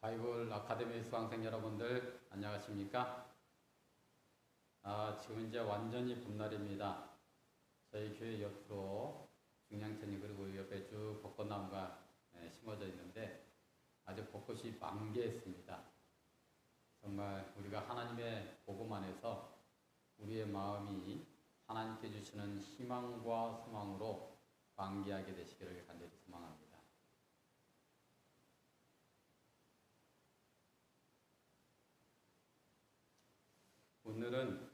바이블 아카데미 수강생 여러분들 안녕하십니까? 지금 이제 완전히 봄날입니다. 저희 교회 옆으로 중량천이 그리고 옆에 쭉 벚꽃나무가 심어져 있는데 아주 벚꽃이 만개했습니다. 정말 우리가 하나님의 복음 안에서 우리의 마음이 하나님께 주시는 희망과 소망으로 만개하게 되시기를 간절히 소망합니다. 오늘은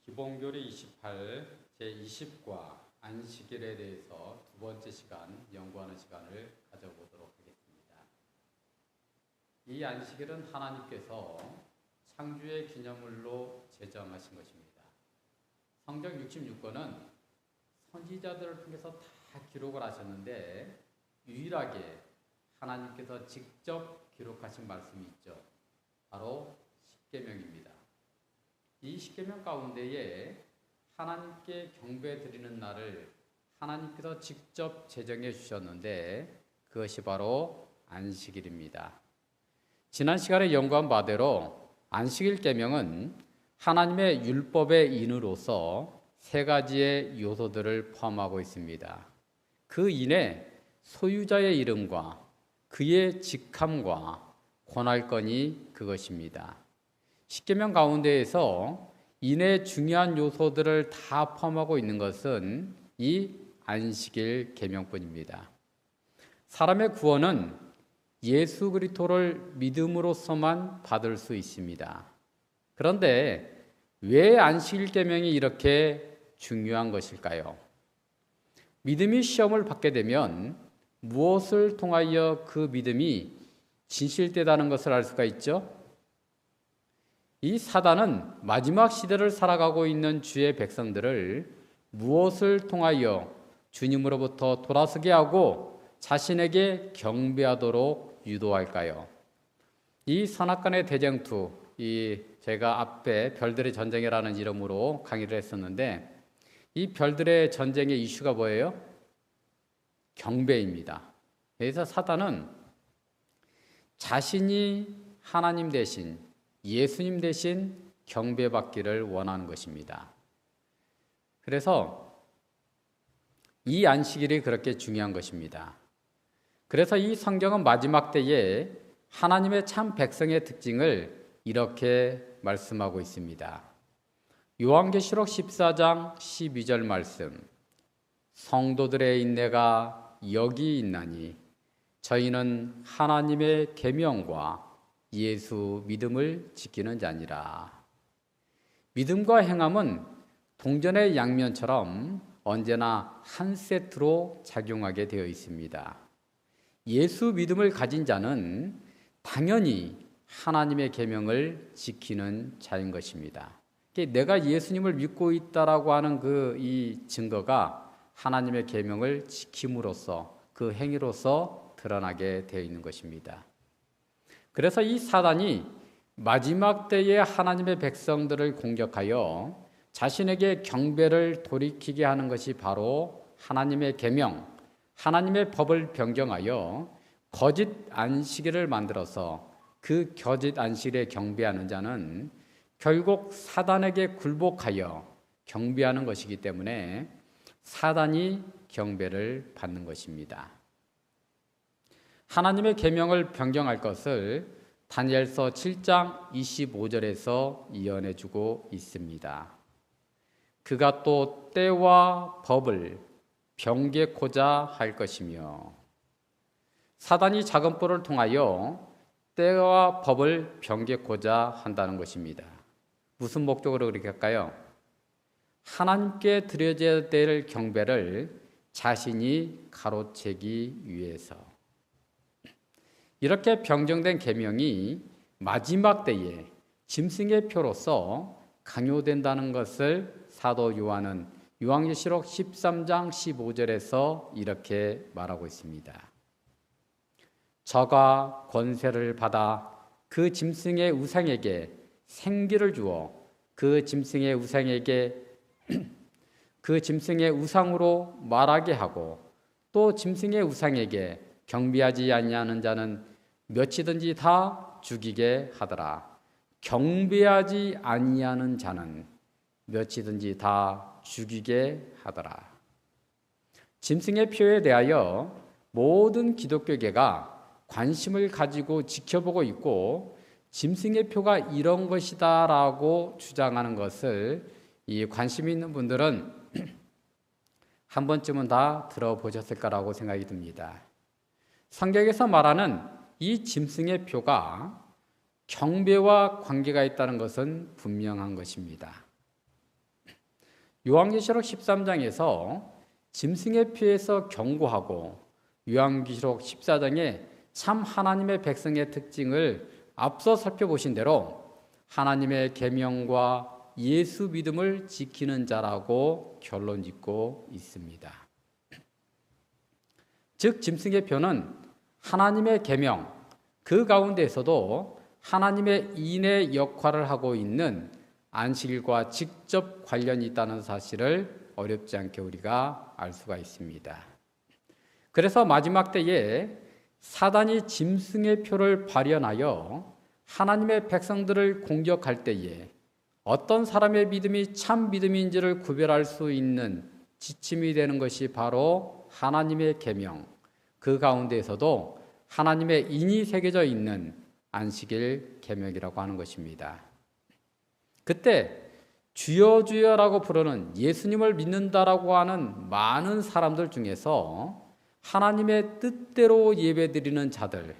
기본교리 28 제20과 안식일에 대해서 두 번째 시간 연구하는 시간을 가져보도록 하겠습니다. 이 안식일은 하나님께서 창조의 기념물로 제정하신 것입니다. 성경 66권은 선지자들을 통해서 다 기록을 하셨는데 유일하게 하나님께서 직접 기록하신 말씀이 있죠. 바로 십계명입니다. 이 십계명 가운데에 하나님께 경배 드리는 날을 하나님께서 직접 제정해 주셨는데 그것이 바로 안식일입니다. 지난 시간에 연구한 바대로 안식일 계명은 하나님의 율법의 인으로서 세 가지의 요소들을 포함하고 있습니다. 그 인에 소유자의 이름과 그의 직함과 권할권이 그것입니다. 십계명 가운데에서 인의 중요한 요소들을 다 포함하고 있는 것은 이 안식일 계명뿐입니다. 사람의 구원은 예수 그리스도를 믿음으로서만 받을 수 있습니다. 그런데 왜 안식일 계명이 이렇게 중요한 것일까요? 믿음이 시험을 받게 되면 무엇을 통하여 그 믿음이 진실되다는 것을 알 수가 있죠? 이 사단은 마지막 시대를 살아가고 있는 주의 백성들을 무엇을 통하여 주님으로부터 돌아서게 하고 자신에게 경배하도록 유도할까요? 이 선악간의 대쟁투, 제가 앞에 별들의 전쟁이라는 이름으로 강의를 했었는데 이 별들의 전쟁의 이슈가 뭐예요? 경배입니다. 그래서 사단은 자신이 하나님 대신 예수님 대신 경배받기를 원하는 것입니다. 그래서 이 안식일이 그렇게 중요한 것입니다. 그래서 이 성경은 마지막 때에 하나님의 참 백성의 특징을 이렇게 말씀하고 있습니다. 요한계시록 14장 12절 말씀, 성도들의 인내가 여기 있나니 저희는 하나님의 계명과 예수 믿음을 지키는 자니라. 믿음과 행함은 동전의 양면처럼 언제나 한 세트로 작용하게 되어 있습니다. 예수 믿음을 가진 자는 당연히 하나님의 계명을 지키는 자인 것입니다. 내가 예수님을 믿고 있다라고 하는 이 증거가 하나님의 계명을 지킴으로써 그 행위로서 드러나게 되어 있는 것입니다. 그래서 이 사단이 마지막 때에 하나님의 백성들을 공격하여 자신에게 경배를 돌이키게 하는 것이 바로 하나님의 계명, 하나님의 법을 변경하여 거짓 안식일을 만들어서 그 거짓 안식일에 경배하는 자는 결국 사단에게 굴복하여 경배하는 것이기 때문에 사단이 경배를 받는 것입니다. 하나님의 계명을 변경할 것을 다니엘서 7장 25절에서 예언해 주고 있습니다. 그가 또 때와 법을 변개코자 할 것이며, 사단이 작은 뿔을 통하여 때와 법을 변개코자 한다는 것입니다. 무슨 목적으로 그렇게 할까요? 하나님께 드려져야 될 경배를 자신이 가로채기 위해서. 이렇게 변경된 계명이 마지막 때에 짐승의 표로서 강요된다는 것을 사도 요한은 요한계시록 13장 15절에서 이렇게 말하고 있습니다. 저가 권세를 받아 그 짐승의 우상에게 생기를 주어 그 짐승의 우상에게 그 짐승의 우상으로 말하게 하고 또 짐승의 우상에게 경배하지 아니하는 자는 몇이든지 다 죽이게 하더라. 경배하지 아니하는 자는 몇이든지 다 죽이게 하더라. 짐승의 표에 대하여 모든 기독교계가 관심을 가지고 지켜보고 있고, 짐승의 표가 이런 것이다라고 주장하는 것을 이 관심 있는 분들은 한 번쯤은 다 들어보셨을 거라고 생각이 듭니다. 성경에서 말하는 이 짐승의 표가 경배와 관계가 있다는 것은 분명한 것입니다. 요한계시록 13장에서 짐승의 표에서 경고하고, 요한계시록 14장에 참 하나님의 백성의 특징을 앞서 살펴보신 대로 하나님의 계명과 예수 믿음을 지키는 자라고 결론 짓고 있습니다. 즉 짐승의 표는 하나님의 계명, 그 가운데에서도 하나님의 인의 역할을 하고 있는 안식일과 직접 관련이 있다는 사실을 어렵지 않게 우리가 알 수가 있습니다. 그래서 마지막 때에 사단이 짐승의 표를 발현하여 하나님의 백성들을 공격할 때에 어떤 사람의 믿음이 참 믿음인지를 구별할 수 있는 지침이 되는 것이 바로 하나님의 계명, 그 가운데에서도 하나님의 인이 새겨져 있는 안식일 계명이라고 하는 것입니다. 그때 주여 주여라고 부르는 예수님을 믿는다라고 하는 많은 사람들 중에서 하나님의 뜻대로 예배드리는 자들,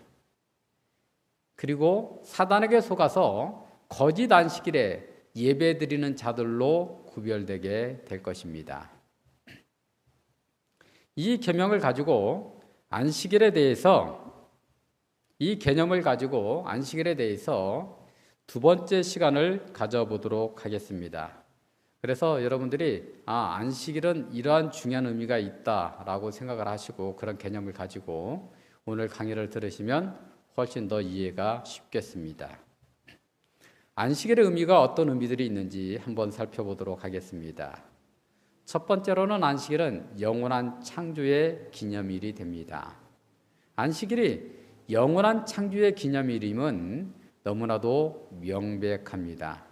그리고 사단에게 속아서 거짓 안식일에 예배드리는 자들로 구별되게 될 것입니다. 이 계명을 가지고 안식일에 대해서, 이 개념을 가지고 안식일에 대해서 두 번째 시간을 가져보도록 하겠습니다. 그래서 여러분들이 안식일은 이러한 중요한 의미가 있다라고 생각을 하시고 그런 개념을 가지고 오늘 강의를 들으시면 훨씬 더 이해가 쉽겠습니다. 안식일의 의미가 어떤 의미들이 있는지 한번 살펴보도록 하겠습니다. 첫 번째로는 안식일은 영원한 창조의 기념일이 됩니다. 안식일이 영원한 창조의 기념일임은 너무나도 명백합니다.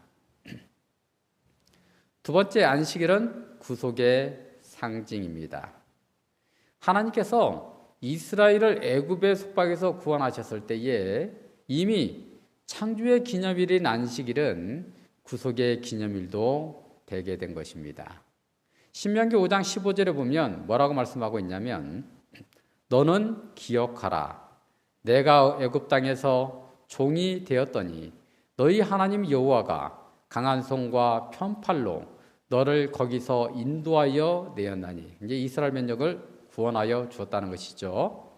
두 번째, 안식일은 구속의 상징입니다. 하나님께서 이스라엘을 애굽의 속박에서 구원하셨을 때에 이미 창조의 기념일인 안식일은 구속의 기념일도 되게 된 것입니다. 신명기 5장 15절에 보면 뭐라고 말씀하고 있냐면, 너는 기억하라. 내가 애굽 땅에서 종이 되었더니 너희 하나님 여호와가 강한 손과 편팔로 너를 거기서 인도하여 내었나니, 이제 이스라엘 민족을 구원하여 주었다는 것이죠.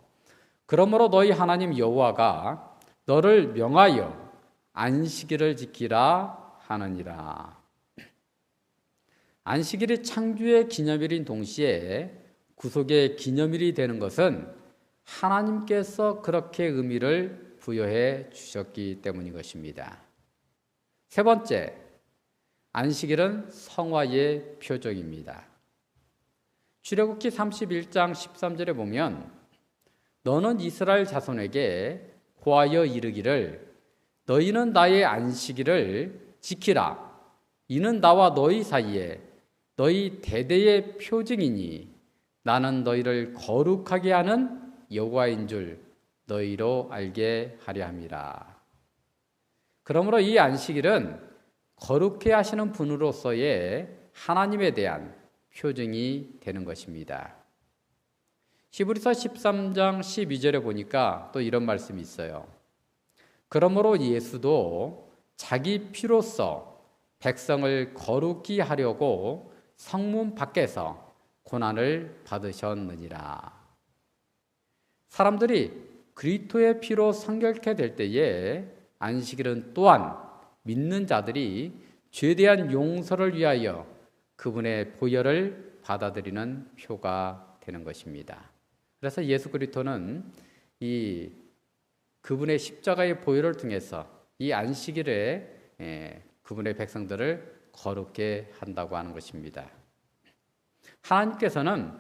그러므로 너희 하나님 여호와가 너를 명하여 안식일을 지키라 하느니라. 안식일이 창조의 기념일인 동시에 구속의 기념일이 되는 것은 하나님께서 그렇게 의미를 부여해 주셨기 때문인 것입니다. 세 번째, 안식일은 성화의 표적입니다. 출애굽기 31장 13절에 보면, 너는 이스라엘 자손에게 고하여 이르기를 너희는 나의 안식일을 지키라. 이는 나와 너희 사이에 너희 대대의 표징이니 나는 너희를 거룩하게 하는 여호와인 줄 너희로 알게 하려 함이라. 그러므로 이 안식일은 거룩해 하시는 분으로서의 하나님에 대한 표징이 되는 것입니다. 히브리서 13장 12절에 보니까 또 이런 말씀이 있어요. 그러므로 예수도 자기 피로써 백성을 거룩히 하려고 성문 밖에서 고난을 받으셨느니라. 사람들이 그리스도의 피로 성결케 될 때에 안식일은 또한 믿는 자들이 죄에 대한 용서를 위하여 그분의 보혈을 받아들이는 표가 되는 것입니다. 그래서 예수 그리스도는 이 그분의 십자가의 보혈을 통해서 이 안식일에 그분의 백성들을 거룩게 한다고 하는 것입니다. 하나님께서는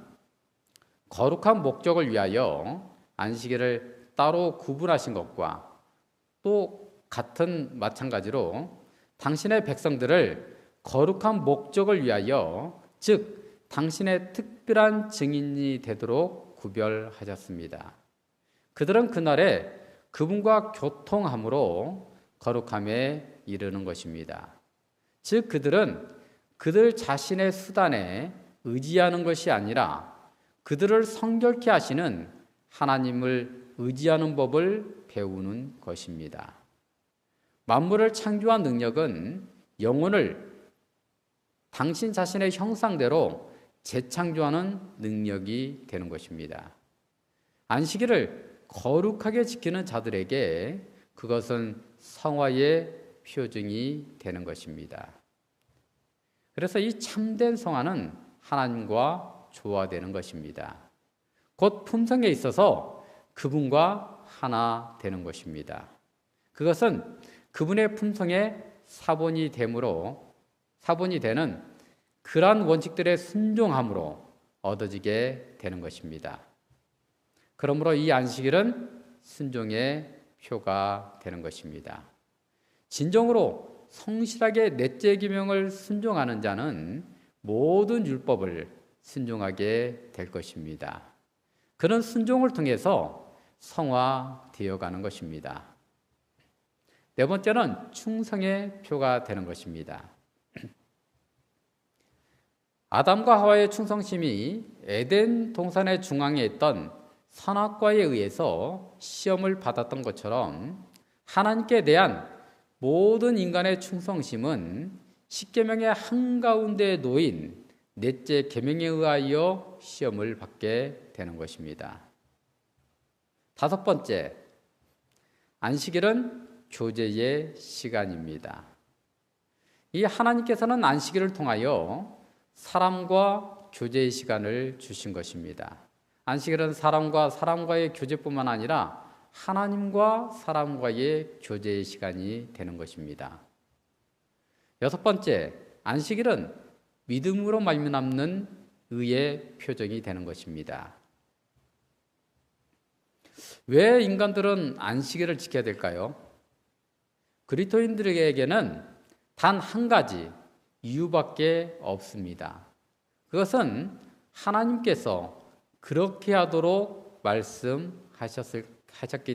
거룩한 목적을 위하여 안식일을 따로 구분하신 것과 또 같은 마찬가지로 당신의 백성들을 거룩한 목적을 위하여, 즉 당신의 특별한 증인이 되도록 구별하셨습니다. 그들은 그날에 그분과 교통함으로 거룩함에 이르는 것입니다. 즉 그들은 그들 자신의 수단에 의지하는 것이 아니라 그들을 성결케 하시는 하나님을 의지하는 법을 배우는 것입니다. 만물을 창조한 능력은 영혼을 당신 자신의 형상대로 재창조하는 능력이 되는 것입니다. 안식일을 거룩하게 지키는 자들에게 그것은 성화의 표징이 되는 것입니다. 그래서 이 참된 성화는 하나님과 조화되는 것입니다. 곧 품성에 있어서 그분과 하나 되는 것입니다. 그것은 그분의 품성에 사본이 되는 그러한 원칙들의 순종함으로 얻어지게 되는 것입니다. 그러므로 이 안식일은 순종의 표가 되는 것입니다. 진정으로 성실하게 넷째 계명을 순종하는 자는 모든 율법을 순종하게 될 것입니다. 그런 순종을 통해서 성화되어 가는 것입니다. 네 번째는 충성의 표가 되는 것입니다. 아담과 하와의 충성심이 에덴 동산의 중앙에 있던 선악과에 의해서 시험을 받았던 것처럼 하나님께 대한 모든 인간의 충성심은 십계명의 한가운데에 놓인 넷째 계명에 의하여 시험을 받게 되는 것입니다. 다섯 번째, 안식일은 교제의 시간입니다. 이 하나님께서는 안식일을 통하여 사람과 교제의 시간을 주신 것입니다. 안식일은 사람과 사람과의 교제뿐만 아니라 하나님과 사람과의 교제의 시간이 되는 것입니다. 여섯 번째, 안식일은 믿음으로 말미암는 의의 표정이 되는 것입니다. 왜 인간들은 안식일을 지켜야 될까요? 그리스도인들에게는 단 한 가지 이유밖에 없습니다. 그것은 하나님께서 그렇게 하도록 말씀하셨기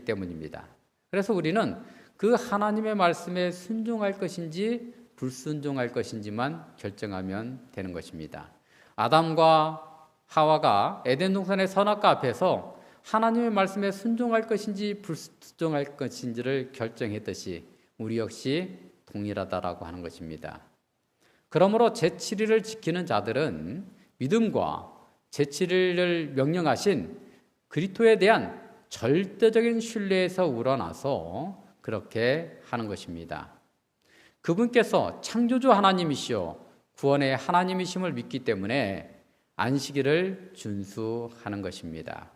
때문입니다. 그래서 우리는 그 하나님의 말씀에 순종할 것인지 불순종할 것인지만 결정하면 되는 것입니다. 아담과 하와가 에덴 동산의 선악과 앞에서 하나님의 말씀에 순종할 것인지 불순종할 것인지를 결정했듯이 우리 역시 동일하다라고 하는 것입니다. 그러므로 제7일을 지키는 자들은 믿음과 제7일을 명령하신 그리스도에 대한 절대적인 신뢰에서 우러나서 그렇게 하는 것입니다. 그분께서 창조주 하나님이시오 구원의 하나님이심을 믿기 때문에 안식일을 준수하는 것입니다.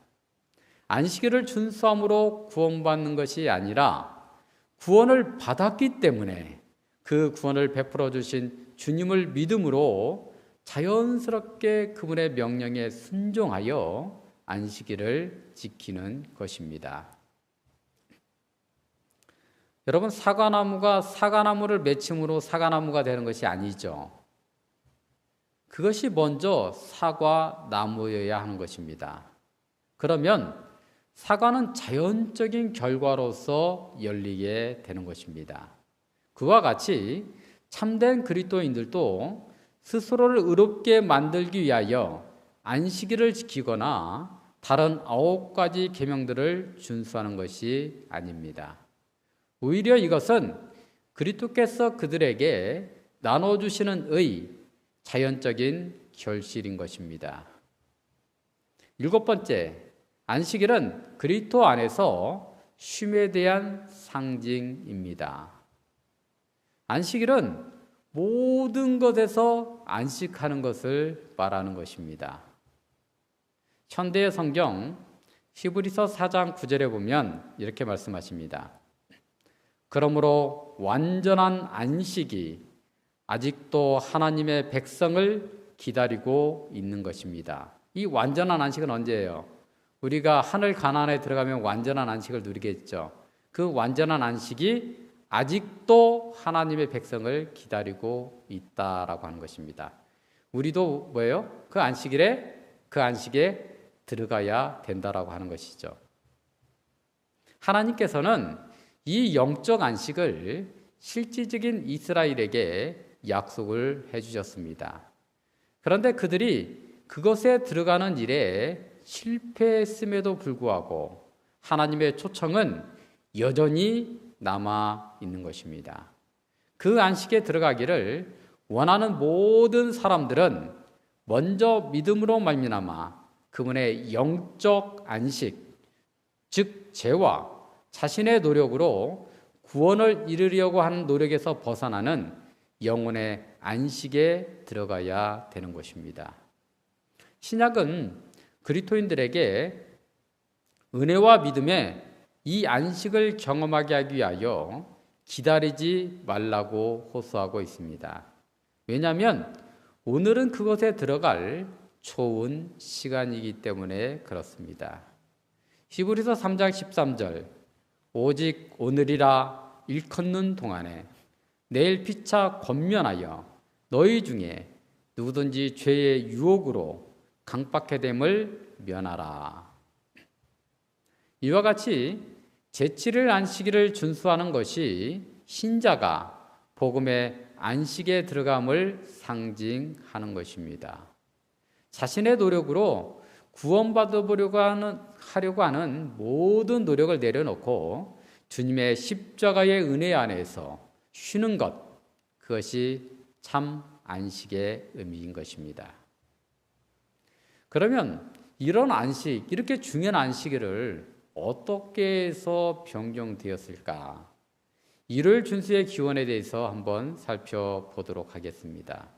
안식일을 준수함으로 구원받는 것이 아니라 구원을 받았기 때문에 그 구원을 베풀어 주신 주님을 믿음으로 자연스럽게 그분의 명령에 순종하여 안식일을 지키는 것입니다. 여러분, 사과나무가 사과나무를 맺힘으로 사과나무가 되는 것이 아니죠. 그것이 먼저 사과나무여야 하는 것입니다. 그러면 사과는 자연적인 결과로서 열리게 되는 것입니다. 그와 같이 참된 그리스도인들도 스스로를 의롭게 만들기 위하여 안식일을 지키거나 다른 9가지 계명들을 준수하는 것이 아닙니다. 오히려 이것은 그리스도께서 그들에게 나눠주시는 자연적인 결실인 것입니다. 일곱 번째, 안식일은 그리스도 안에서 쉼에 대한 상징입니다. 안식일은 모든 것에서 안식하는 것을 말하는 것입니다. 현대의 성경 히브리서 4장 9절에 보면 이렇게 말씀하십니다. 그러므로 완전한 안식이 아직도 하나님의 백성을 기다리고 있는 것입니다. 이 완전한 안식은 언제예요? 우리가 하늘 가나안에 들어가면 완전한 안식을 누리겠죠. 그 완전한 안식이 아직도 하나님의 백성을 기다리고 있다라고 하는 것입니다. 우리도 뭐예요? 그 안식에 들어가야 된다라고 하는 것이죠. 하나님께서는 이 영적 안식을 실질적인 이스라엘에게 약속을 해주셨습니다. 그런데 그들이 그것에 들어가는 일에 실패했음에도 불구하고 하나님의 초청은 여전히 남아 있는 것입니다. 그 안식에 들어가기를 원하는 모든 사람들은 먼저 믿음으로 말미암아 그분의 영적 안식, 즉 죄와 자신의 노력으로 구원을 이루려고 하는 노력에서 벗어나는 영혼의 안식에 들어가야 되는 것입니다. 신약은 그리스도인들에게 은혜와 믿음의 이 안식을 경험하게 하기 위하여 기다리지 말라고 호소하고 있습니다. 왜냐하면 오늘은 그것에 들어갈 좋은 시간이기 때문에 그렇습니다. 히브리서 3장 13절 오직 오늘이라 일컫는 동안에 내일 피차 권면하여 너희 중에 누구든지 죄의 유혹으로 강박해 됨을 면하라. 이와 같이 제7일 안식일을 준수하는 것이 신자가 복음의 안식에 들어감을 상징하는 것입니다. 자신의 노력으로 구원받으려고 하는 모든 노력을 내려놓고 주님의 십자가의 은혜 안에서 쉬는 것, 그것이 참 안식의 의미인 것입니다. 그러면 이런 안식, 이렇게 중요한 안식일을 어떻게 해서 변경되었을까? 일요일 준수의 기원에 대해서 한번 살펴보도록 하겠습니다.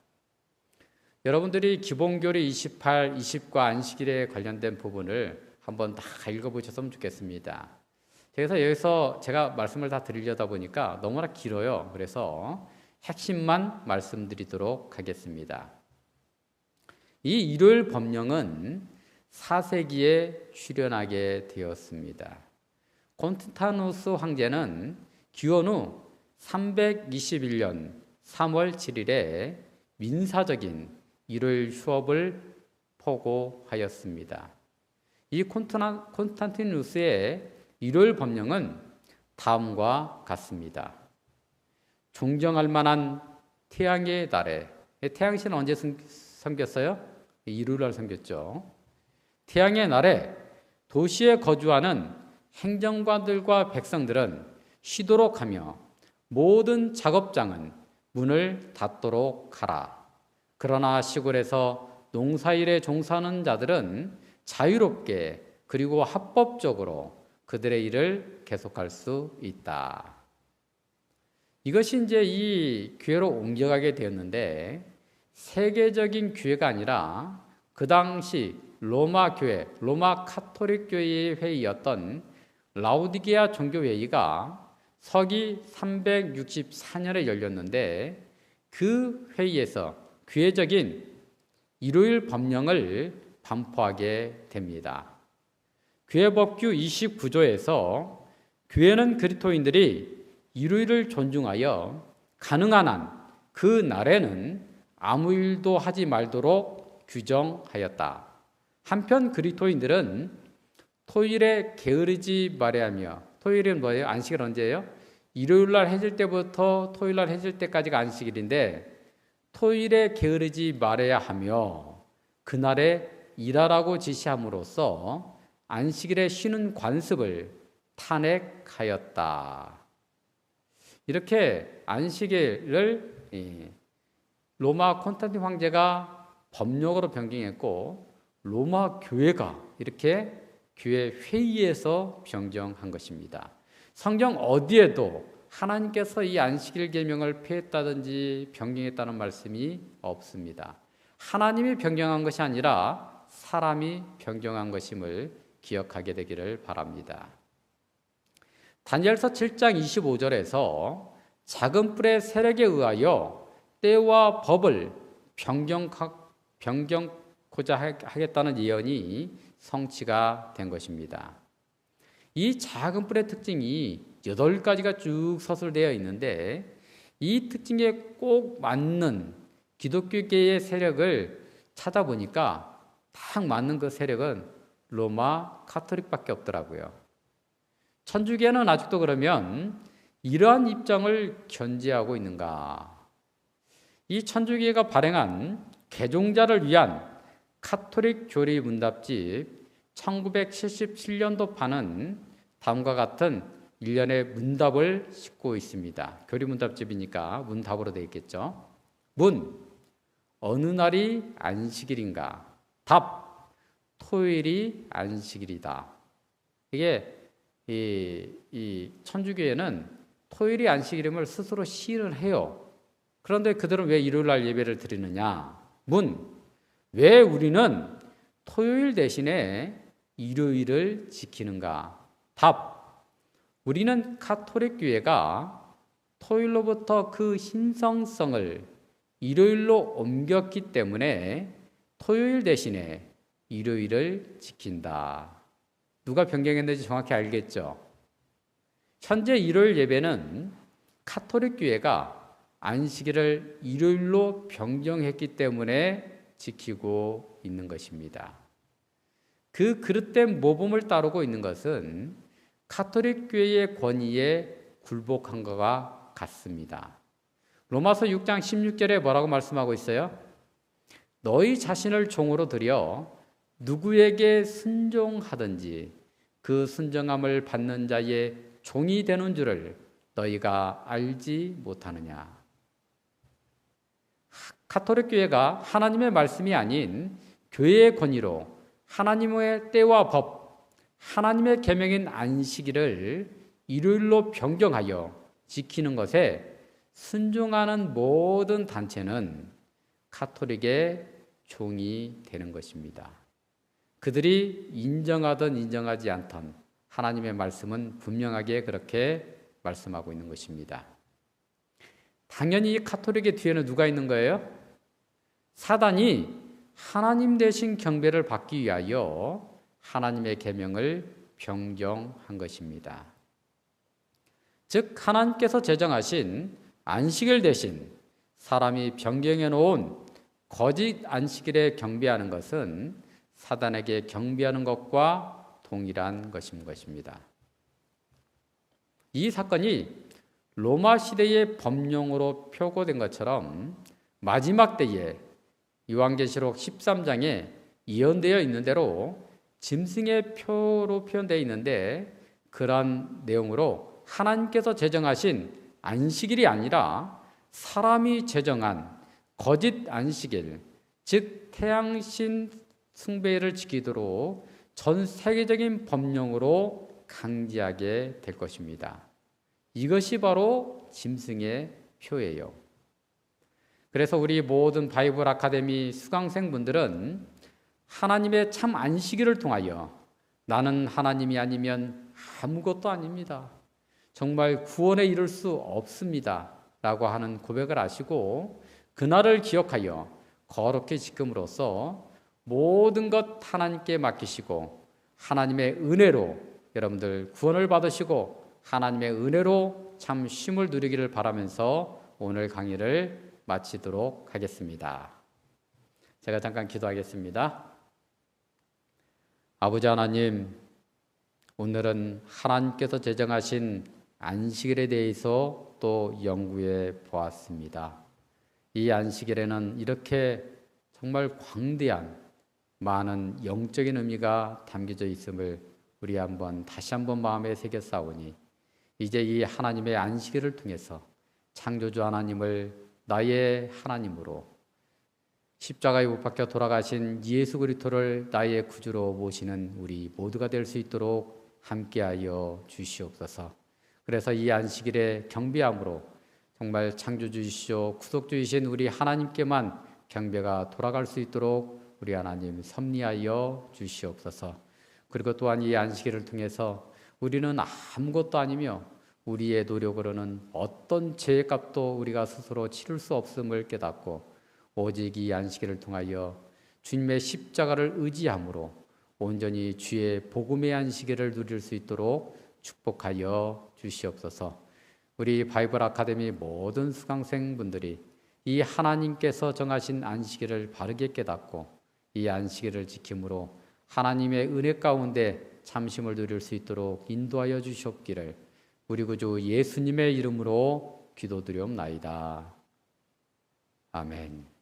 여러분들이 기본교리 28, 20과 안식일에 관련된 부분을 한번 다 읽어보셨으면 좋겠습니다. 그래서 여기서 제가 말씀을 다 드리려다 보니까 너무나 길어요. 그래서 핵심만 말씀드리도록 하겠습니다. 이 일요일 법령은 4세기에 출현하게 되었습니다. 콘스탄누스 황제는 기원 후 321년 3월 7일에 민사적인 일요일 휴업을 포고하였습니다. 이 콘스탄티누스의 일요일 법령은 다음과 같습니다. 존경할 만한 태양의 날에, 태양신은 언제 섬겼어요? 일요일날 섬겼죠. 태양의 날에 도시에 거주하는 행정관들과 백성들은 쉬도록 하며 모든 작업장은 문을 닫도록 하라. 그러나 시골에서 농사일에 종사하는 자들은 자유롭게 그리고 합법적으로 그들의 일을 계속할 수 있다. 이것이 이제 이 교회로 옮겨가게 되었는데 세계적인 교회가 아니라 그 당시 로마 교회, 로마 카톨릭 교회의 회의였던 라우디게아 종교회의가 서기 364년에 열렸는데 그 회의에서 교회적인 일요일 법령을 반포하게 됩니다. 교회법규 29조에서 교회는 그리스도인들이 일요일을 존중하여 가능한 한 그 날에는 아무 일도 하지 말도록 규정하였다. 한편 그리스도인들은 토요일에 게으르지 말아야 하며, 토요일은 뭐예요? 안식일 언제예요? 일요일날 해질 때부터 토요일날 해질 때까지가 안식일인데 토요일에 게으르지 말아야 하며 그날에 일하라고 지시함으로써 안식일에 쉬는 관습을 탄핵하였다. 이렇게 안식일을 로마 콘스탄틴 황제가 법령으로 변경했고 로마 교회가 이렇게 교회 회의에서 변경한 것입니다. 성경 어디에도 하나님께서 이 안식일 계명을 폐했다든지 변경했다는 말씀이 없습니다. 하나님이 변경한 것이 아니라 사람이 변경한 것임을 기억하게 되기를 바랍니다. 다니엘서 7장 25절에서 작은 뿔의 세력에 의하여 때와 법을 변경코 하겠다는 예언이 성취가 된 것입니다. 이 작은 뿔의 특징이 8가지가 쭉 서술되어 있는데 이 특징에 꼭 맞는 기독교계의 세력을 찾아보니까 딱 맞는 그 세력은 로마 카톨릭밖에 없더라고요. 천주교는 아직도 그러면 이러한 입장을 견지하고 있는가? 이 천주교가 발행한 개종자를 위한 카톨릭 교리 문답집 1977년도 판은 다음과 같은 일련의 문답을 싣고 있습니다. 교리 문답집이니까 문답으로 되어 있겠죠. 문, 어느 날이 안식일인가? 답, 토요일이 안식일이다. 이게 이 천주교회는 토요일이 안식일임을 스스로 시인을 해요. 그런데 그들은 왜 일요일 날 예배를 드리느냐? 문, 왜 우리는 토요일 대신에 일요일을 지키는가? 답, 우리는 카톨릭 교회가 토요일로부터 그 신성성을 일요일로 옮겼기 때문에 토요일 대신에 일요일을 지킨다. 누가 변경했는지 정확히 알겠죠? 현재 일요일 예배는 카톨릭 교회가 안식일을 일요일로 변경했기 때문에 지키고 있는 것입니다. 그 그릇된 모범을 따르고 있는 것은 카톨릭 교회의 권위에 굴복한 것과 같습니다. 로마서 6장 16절에 뭐라고 말씀하고 있어요? 너희 자신을 종으로 들여 누구에게 순종하든지 그 순종함을 받는 자의 종이 되는 줄을 너희가 알지 못하느냐. 카톨릭 교회가 하나님의 말씀이 아닌 교회의 권위로 하나님의 때와 법, 하나님의 계명인 안식일을 일요일로 변경하여 지키는 것에 순종하는 모든 단체는 카톨릭의 종이 되는 것입니다. 그들이 인정하든 인정하지 않던 하나님의 말씀은 분명하게 그렇게 말씀하고 있는 것입니다. 당연히 이 카톨릭의 뒤에는 누가 있는 거예요? 사단이 하나님 대신 경배를 받기 위하여 하나님의 계명을 변경한 것입니다. 즉 하나님께서 제정하신 안식일 대신 사람이 변경해 놓은 거짓 안식일에 경배하는 것은 사단에게 경배하는 것과 동일한 것인 것입니다. 이 사건이 로마 시대의 법령으로 표고된 것처럼 마지막 때에 요한계시록 13장에 예언되어 있는 대로 짐승의 표로 표현되어 있는데 그런 내용으로 하나님께서 제정하신 안식일이 아니라 사람이 제정한 거짓 안식일, 즉 태양신 숭배를 지키도록 전 세계적인 법령으로 강제하게 될 것입니다. 이것이 바로 짐승의 표예요. 그래서 우리 모든 바이블 아카데미 수강생분들은 하나님의 참 안식일을 통하여 나는 하나님이 아니면 아무것도 아닙니다. 정말 구원에 이를 수 없습니다. 라고 하는 고백을 하시고 그날을 기억하여 거룩히 지킴으로써 모든 것 하나님께 맡기시고 하나님의 은혜로 여러분들 구원을 받으시고 하나님의 은혜로 참 쉼을 누리기를 바라면서 오늘 강의를 마치도록 하겠습니다. 제가 잠깐 기도하겠습니다. 아버지 하나님, 오늘은 하나님께서 제정하신 안식일에 대해서 또 연구해 보았습니다. 이 안식일에는 이렇게 정말 광대한 많은 영적인 의미가 담겨져 있음을 우리 다시 한번 마음에 새겨 싸우니 이제 이 하나님의 안식일을 통해서 창조주 하나님을 나의 하나님으로 십자가에 못 박혀 돌아가신 예수 그리스도를 나의 구주로 모시는 우리 모두가 될 수 있도록 함께하여 주시옵소서. 그래서 이 안식일에 경배함으로 정말 창조주이시오 구속주이신 우리 하나님께만 경배가 돌아갈 수 있도록 우리 하나님 섭리하여 주시옵소서. 그리고 또한 이 안식일을 통해서 우리는 아무것도 아니며 우리의 노력으로는 어떤 죄의 값도 우리가 스스로 치를 수 없음을 깨닫고 오직 이 안식일을 통하여 주님의 십자가를 의지함으로 온전히 주의 복음의 안식일을 누릴 수 있도록 축복하여 주시옵소서. 우리 바이블 아카데미 모든 수강생분들이 이 하나님께서 정하신 안식일을 바르게 깨닫고 이 안식일을 지킴으로 하나님의 은혜 가운데 참심을 누릴 수 있도록 인도하여 주시옵기를 우리 구주 예수님의 이름으로 기도드리옵나이다. 아멘.